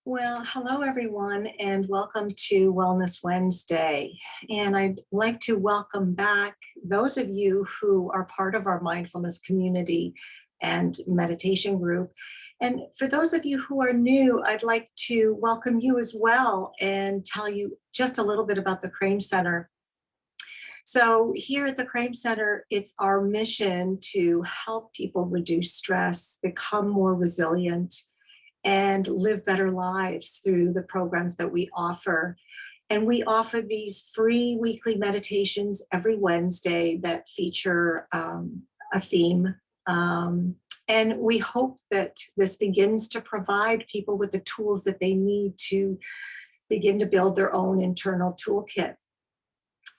Well, hello everyone, and welcome to Wellness Wednesday. And I'd like to welcome back those of you who are part of our mindfulness community and meditation group. And for those of you who are new, I'd like to welcome you as well and tell you just a little bit about the Krame Center. So here at the Krame Center, it's our mission to help people reduce stress, become more resilient, and live better lives through the programs that we offer. And we offer these free weekly meditations every Wednesday that feature a theme. And we hope that this begins to provide people with the tools that they need to begin to build their own internal toolkit.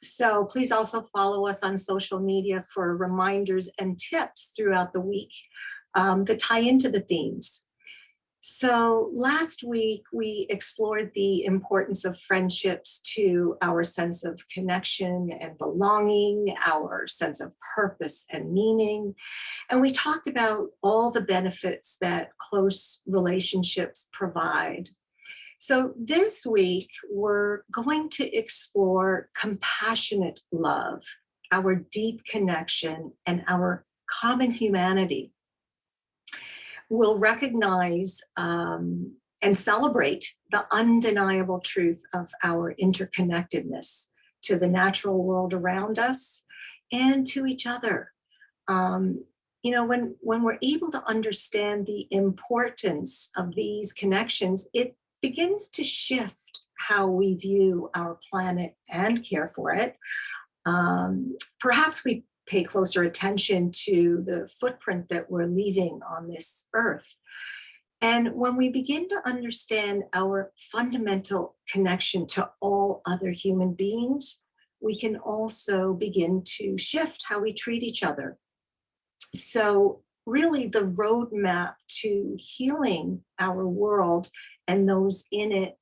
So please also follow us on social media for reminders and tips throughout the week that tie into the themes. So last week, we explored the importance of friendships to our sense of connection and belonging, our sense of purpose and meaning. And we talked about all the benefits that close relationships provide. So this week, we're going to explore compassionate love, our deep connection, and our common humanity. We'll recognize and celebrate the undeniable truth of our interconnectedness to the natural world around us and to each other. When we're able to understand the importance of these connections, it begins to shift how we view our planet and care for it. Perhaps we pay closer attention to the footprint that we're leaving on this earth. And when we begin to understand our fundamental connection to all other human beings, we can also begin to shift how we treat each other. So really the roadmap to healing our world and those in it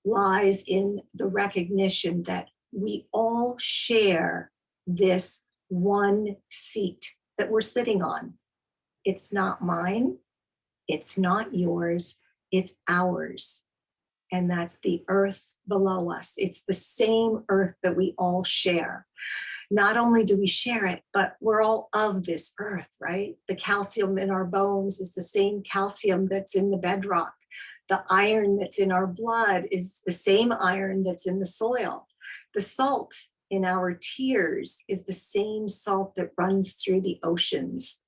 lies in the recognition that we all share this one seat that we're sitting on. It's not mine, it's not yours, it's ours. And that's the earth below us. It's the same earth that we all share. Not only do we share it, but we're all of this earth, right? The calcium in our bones is the same calcium that's in the bedrock. The iron that's in our blood is the same iron that's in the soil. The salt in our tears is the same salt that runs through the oceans.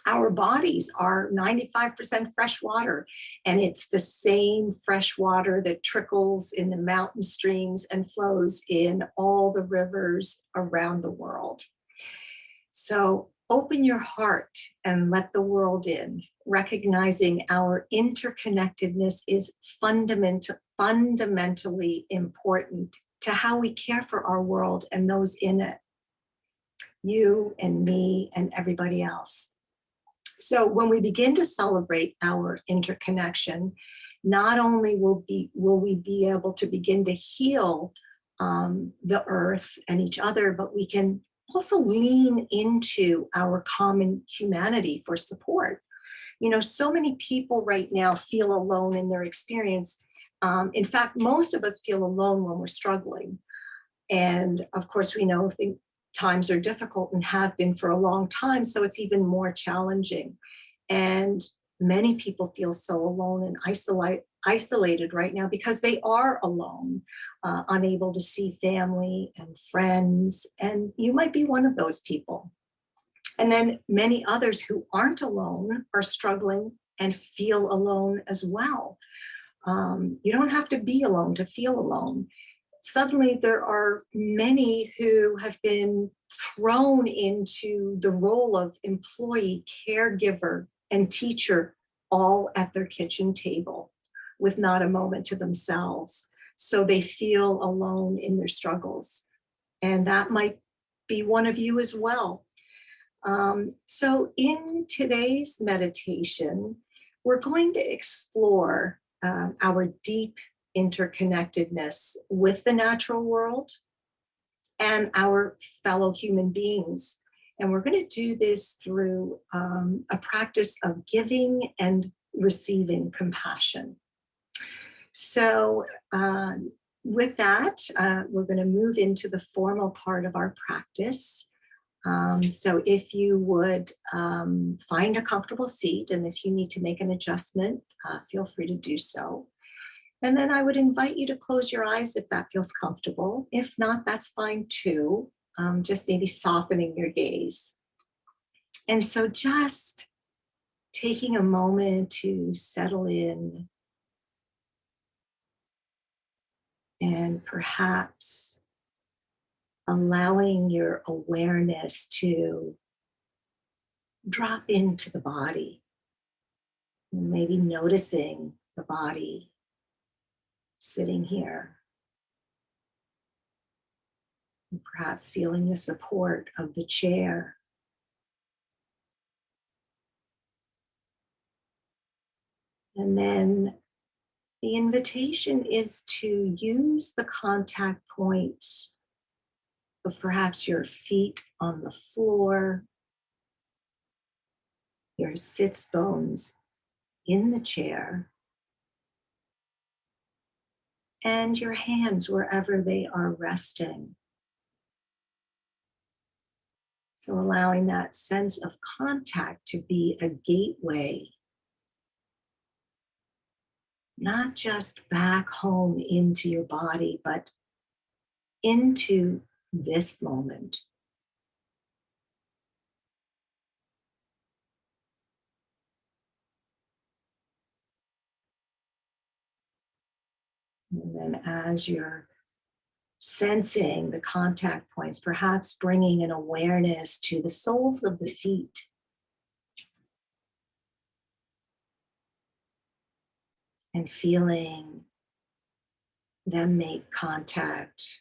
Our bodies are 95% fresh water, and it's the same fresh water that trickles in the mountain streams and flows in all the rivers around the world. So open your heart and let the world in, recognizing our interconnectedness is fundamentally important to how we care for our world and those in it, you and me and everybody else. So when we begin to celebrate our interconnection, not only will we be able to begin to heal the earth and each other, but we can also lean into our common humanity for support. So many people right now feel alone in their experience. In fact, most of us feel alone when we're struggling. And of course, we know times are difficult and have been for a long time, so it's even more challenging. And many people feel so alone and isolated right now because they are alone, unable to see family and friends. And you might be one of those people. And then many others who aren't alone are struggling and feel alone as well. You don't have to be alone to feel alone. Suddenly there are many who have been thrown into the role of employee, caregiver, and teacher all at their kitchen table with not a moment to themselves. So they feel alone in their struggles. And that might be one of you as well. So in today's meditation, we're going to explore our deep interconnectedness with the natural world and our fellow human beings. And we're going to do this through a practice of giving and receiving compassion. So, with that, we're going to move into the formal part of our practice. So, if you would find a comfortable seat, and if you need to make an adjustment, feel free to do so. And then I would invite you to close your eyes if that feels comfortable. If not, that's fine too. Just maybe softening your gaze. And so, just taking a moment to settle in and perhaps allowing your awareness to drop into the body, maybe noticing the body sitting here, and perhaps feeling the support of the chair. And then the invitation is to use the contact points of perhaps your feet on the floor, your sits bones in the chair, and your hands wherever they are resting. So allowing that sense of contact to be a gateway, not just back home into your body, but into this moment. And then as you're sensing the contact points, perhaps bringing an awareness to the soles of the feet, and feeling them make contact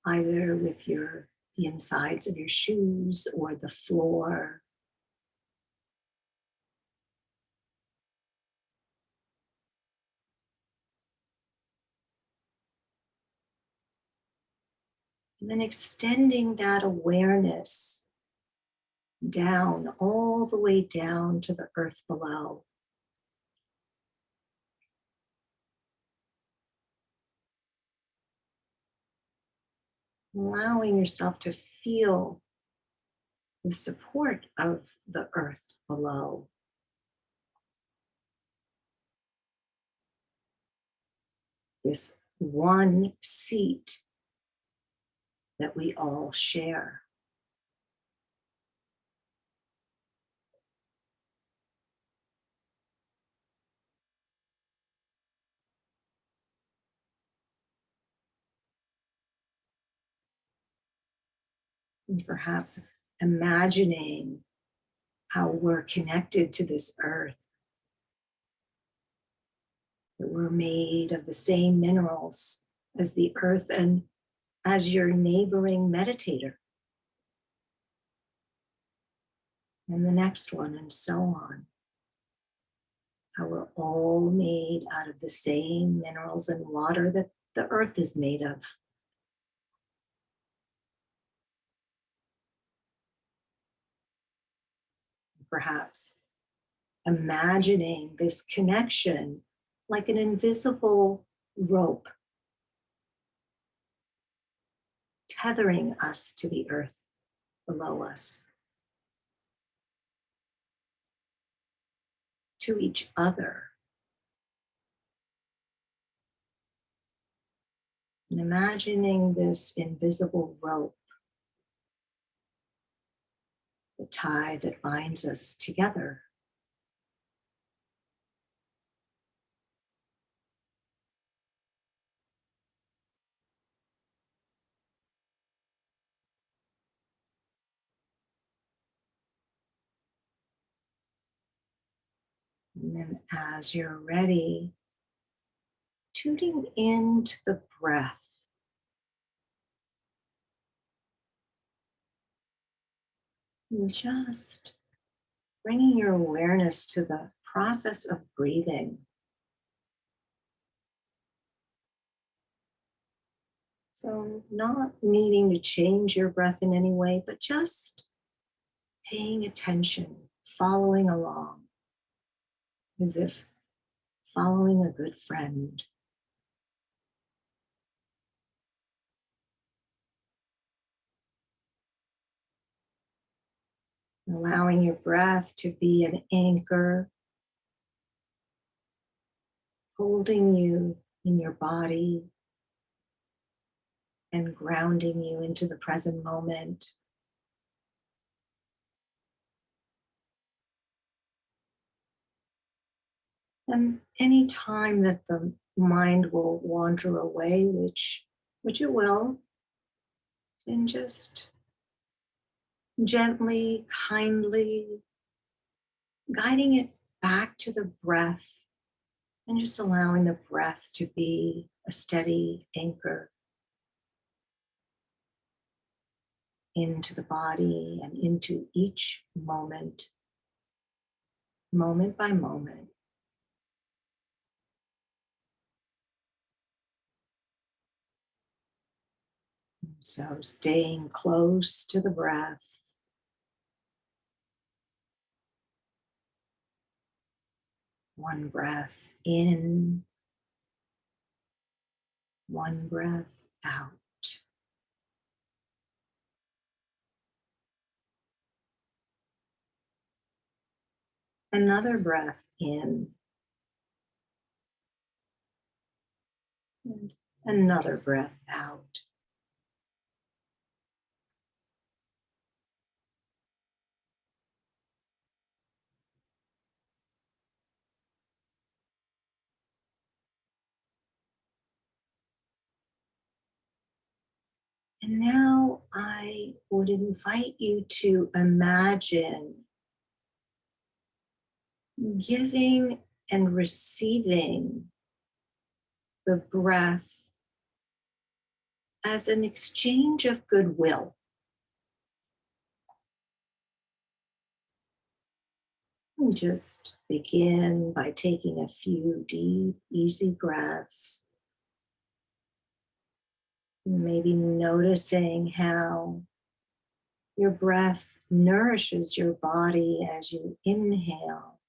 either with the insides of your shoes or the floor. And then extending that awareness down, all the way down to the earth below. Allowing yourself to feel the support of the earth below. This one seat that we all share. And perhaps imagining how we're connected to this earth, that we're made of the same minerals as the earth and as your neighboring meditator, and the next one, and so on. How we're all made out of the same minerals and water that the earth is made of. Perhaps imagining this connection like an invisible rope tethering us to the earth below us, to each other. And imagining this invisible rope, the tie that binds us together. And then as you're ready, tuning into the breath. And just bringing your awareness to the process of breathing. So not needing to change your breath in any way, but just paying attention, following along, as if following a good friend. allowing your breath to be an anchor, holding you in your body and grounding you into the present moment. And any time that the mind will wander away, which it will, then just gently, kindly guiding it back to the breath and just allowing the breath to be a steady anchor into the body and into each moment, moment by moment. So staying close to the breath, one breath in, one breath out. Another breath in, and another breath out. And now I would invite you to imagine giving and receiving the breath as an exchange of goodwill. And just begin by taking a few deep, easy breaths. Maybe noticing how your breath nourishes your body as you inhale.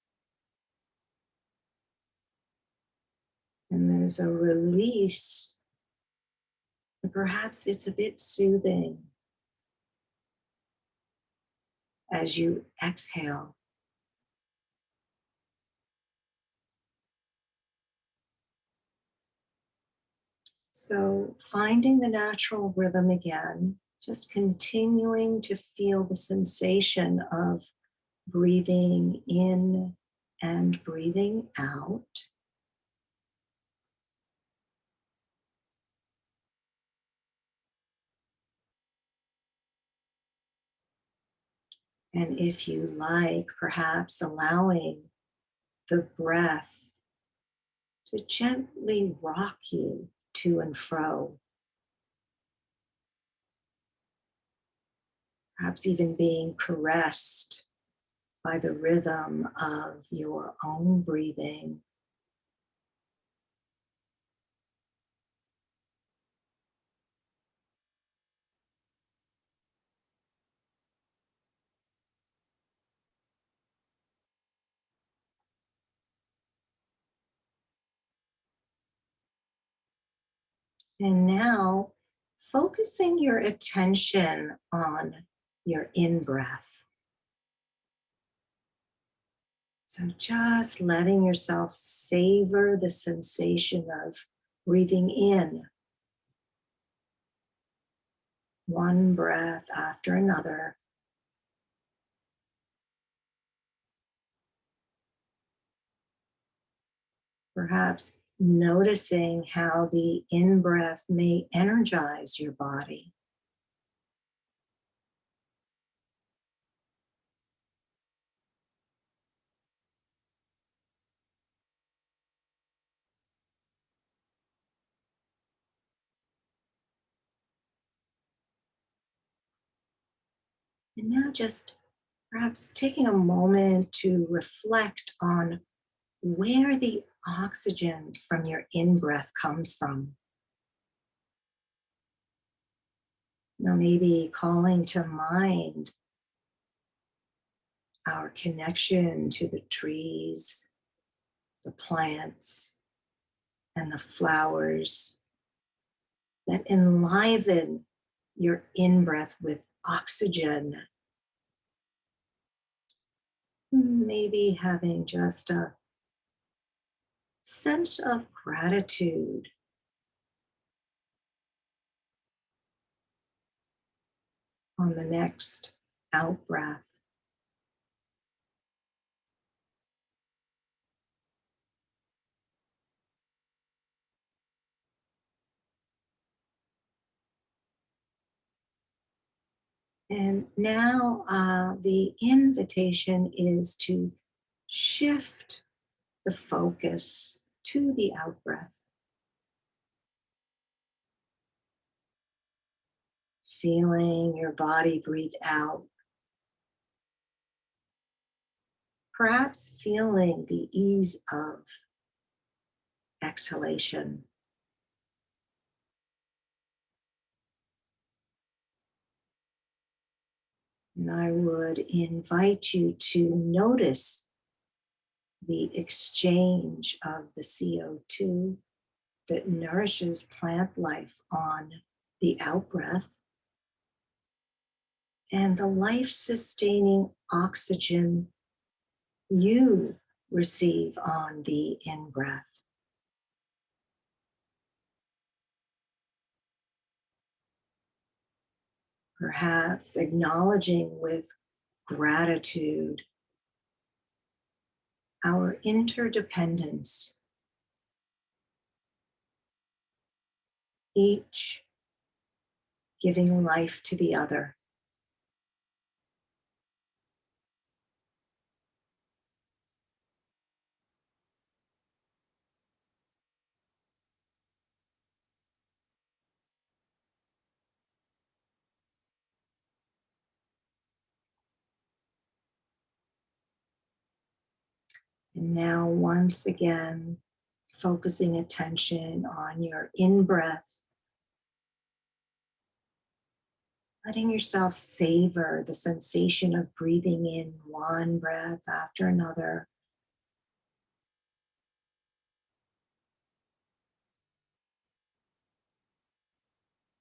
And there's a release. And perhaps it's a bit soothing as you exhale. So finding the natural rhythm again, just continuing to feel the sensation of breathing in and breathing out. And if you like, perhaps allowing the breath to gently rock you to and fro, perhaps even being caressed by the rhythm of your own breathing. And now focusing your attention on your in breath. So just letting yourself savor the sensation of breathing in one breath after another. Perhaps noticing how the in breath may energize your body. And now just perhaps taking a moment to reflect on where the oxygen from your in breath comes from. Maybe calling to mind our connection to the trees, the plants, and the flowers that enliven your in breath with oxygen. Maybe having just a sense of gratitude on the next out breath. And now the invitation is to shift the focus to the out breath, feeling your body breathe out, perhaps feeling the ease of exhalation. And I would invite you to notice the exchange of the CO2 that nourishes plant life on the out breath and the life sustaining oxygen you receive on the in breath. Perhaps acknowledging with gratitude our interdependence, each giving life to the other. And now, once again, focusing attention on your in breath, letting yourself savor the sensation of breathing in one breath after another.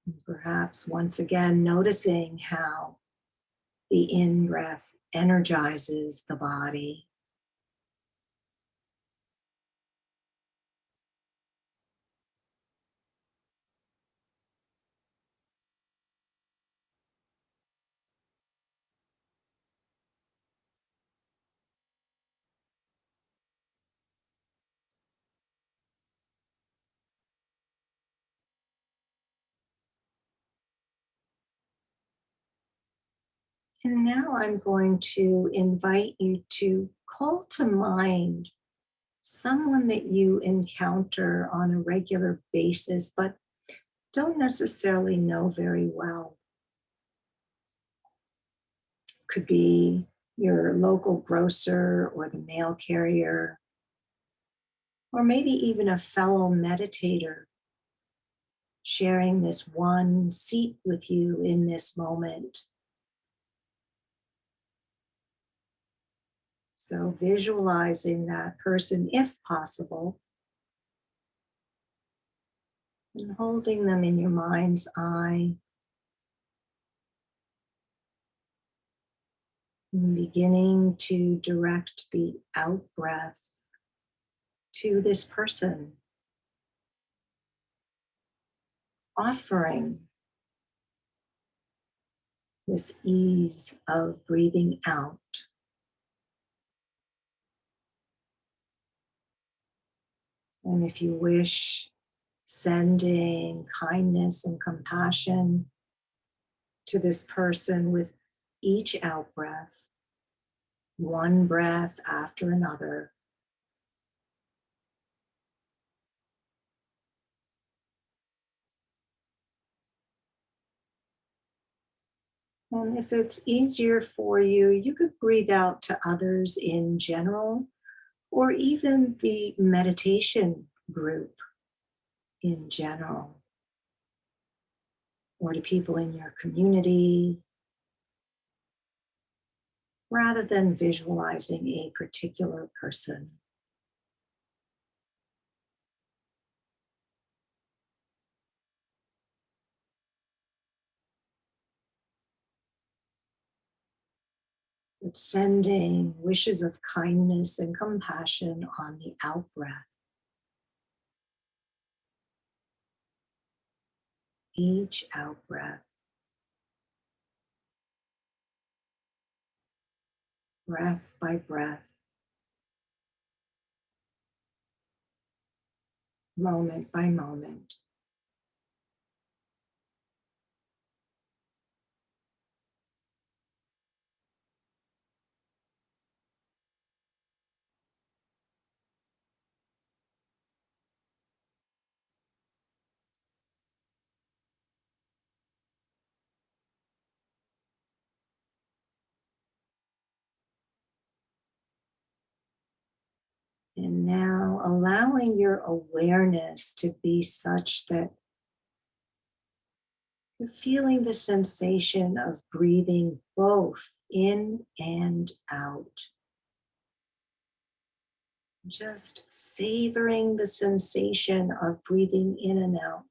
And perhaps once again, noticing how the in breath energizes the body. And now I'm going to invite you to call to mind someone that you encounter on a regular basis, but don't necessarily know very well. Could be your local grocer or the mail carrier, or maybe even a fellow meditator sharing this one seat with you in this moment. So visualizing that person if possible and holding them in your mind's eye and beginning to direct the out breath to this person, offering this ease of breathing out. And if you wish, sending kindness and compassion to this person with each out breath, one breath after another. And if it's easier for you, you could breathe out to others in general, or even the meditation group in general, or to people in your community, rather than visualizing a particular person. sending wishes of kindness and compassion on the out breath. Each out breath, breath by breath, moment by moment. And now allowing your awareness to be such that you're feeling the sensation of breathing both in and out. Just savoring the sensation of breathing in and out.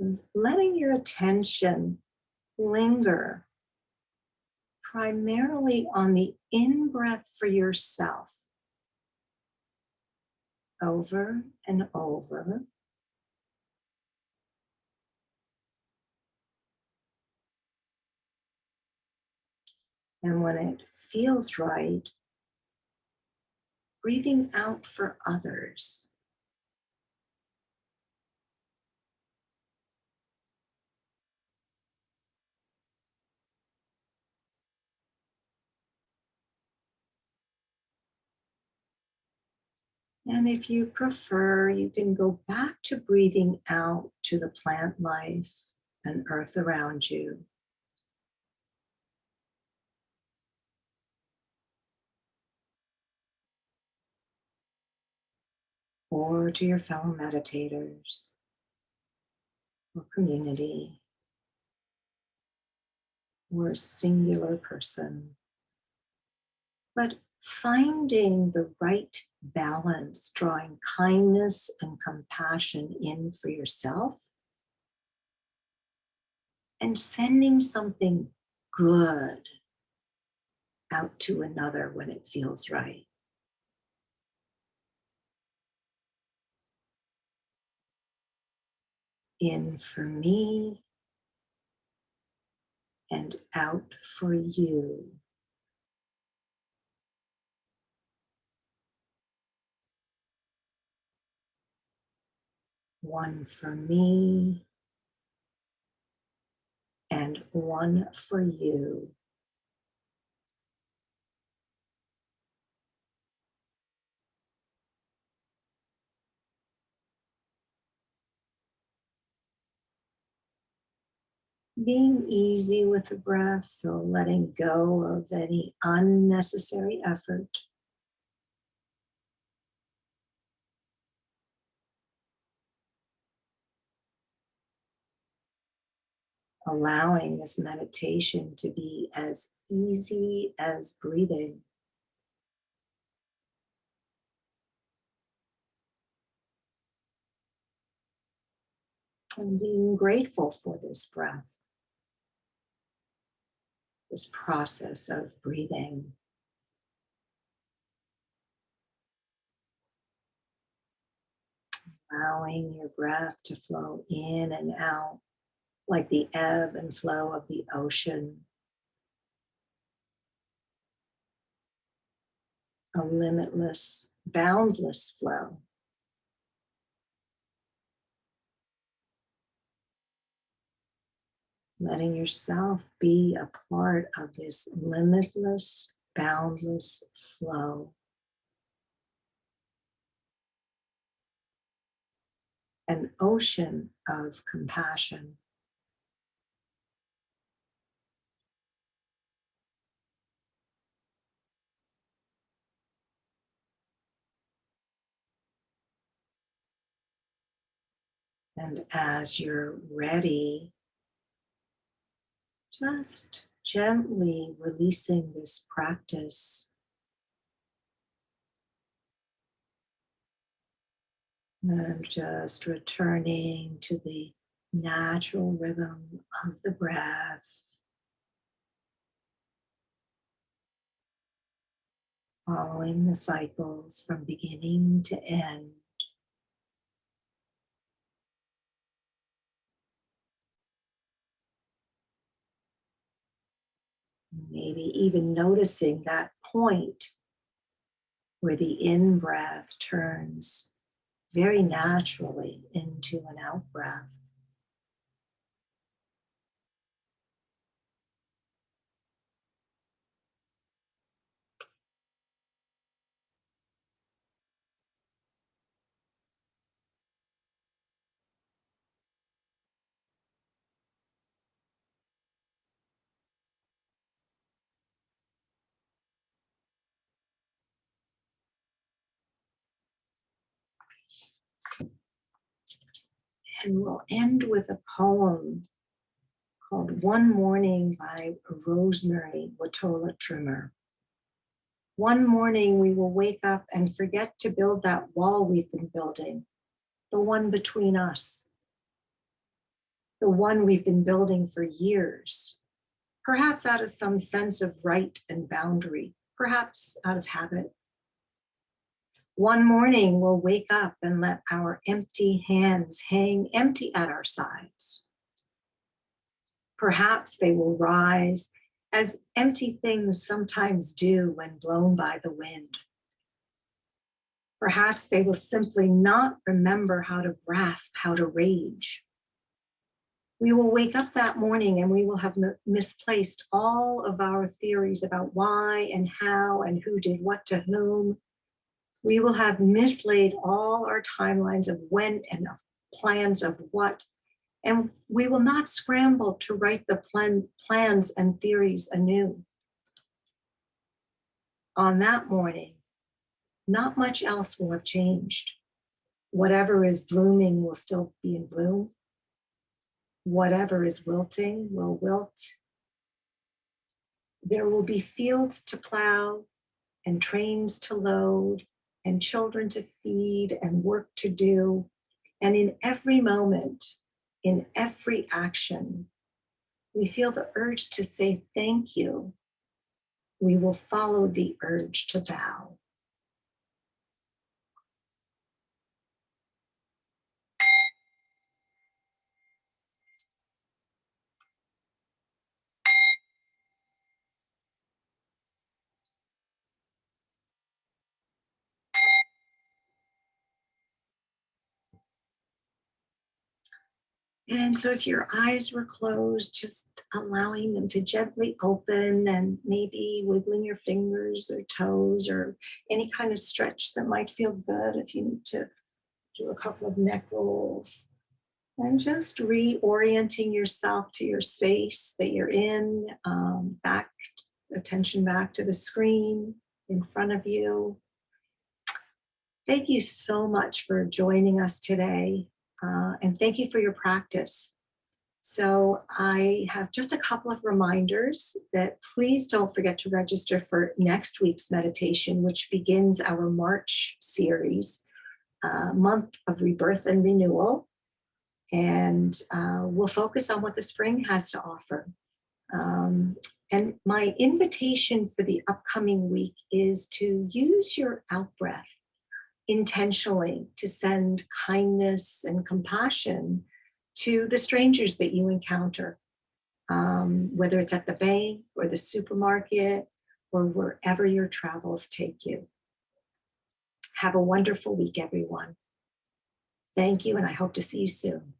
And letting your attention linger primarily on the in breath for yourself, over and over. And when it feels right, breathing out for others. And if you prefer, you can go back to breathing out to the plant life and earth around you. Or to your fellow meditators or community or a singular person. But finding the right balance, drawing kindness and compassion in for yourself and sending something good out to another when it feels right. In for me and out for you. One for me and one for you. Being easy with the breath, so letting go of any unnecessary effort. Allowing this meditation to be as easy as breathing. And being grateful for this breath, this process of breathing. Allowing your breath to flow in and out like the ebb and flow of the ocean. A limitless, boundless flow. Letting yourself be a part of this limitless, boundless flow. An ocean of compassion. And as you're ready, just gently releasing this practice and just returning to the natural rhythm of the breath, following the cycles from beginning to end. Maybe even noticing that point where the in-breath turns very naturally into an out-breath. And we'll end with a poem called One Morning by Rosemary Watola Trimmer. One morning we will wake up and forget to build that wall we've been building, the one between us, the one we've been building for years, perhaps out of some sense of right and boundary, perhaps out of habit. One morning we'll wake up and let our empty hands hang empty at our sides. Perhaps they will rise as empty things sometimes do when blown by the wind. Perhaps they will simply not remember how to grasp, how to rage. We will wake up that morning and we will have misplaced all of our theories about why and how and who did what to whom. We will have mislaid all our timelines of when and of plans of what. And we will not scramble to write the plans and theories anew. On that morning, not much else will have changed. Whatever is blooming will still be in bloom. Whatever is wilting will wilt. There will be fields to plow and trains to load and children to feed and work to do. And in every moment, in every action, we feel the urge to say thank you. We will follow the urge to bow. And so if your eyes were closed, just allowing them to gently open and maybe wiggling your fingers or toes or any kind of stretch that might feel good if you need to do a couple of neck rolls. And just reorienting yourself to your space that you're in, attention back to the screen in front of you. Thank you so much for joining us today. And thank you for your practice. So I have just a couple of reminders that please don't forget to register for next week's meditation, which begins our March series, month of rebirth and renewal. And we'll focus on what the spring has to offer. And my invitation for the upcoming week is to use your out-breath intentionally to send kindness and compassion to the strangers that you encounter, whether it's at the bank or the supermarket or wherever your travels take you. Have a wonderful week, everyone. Thank you, and I hope to see you soon.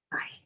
Bye.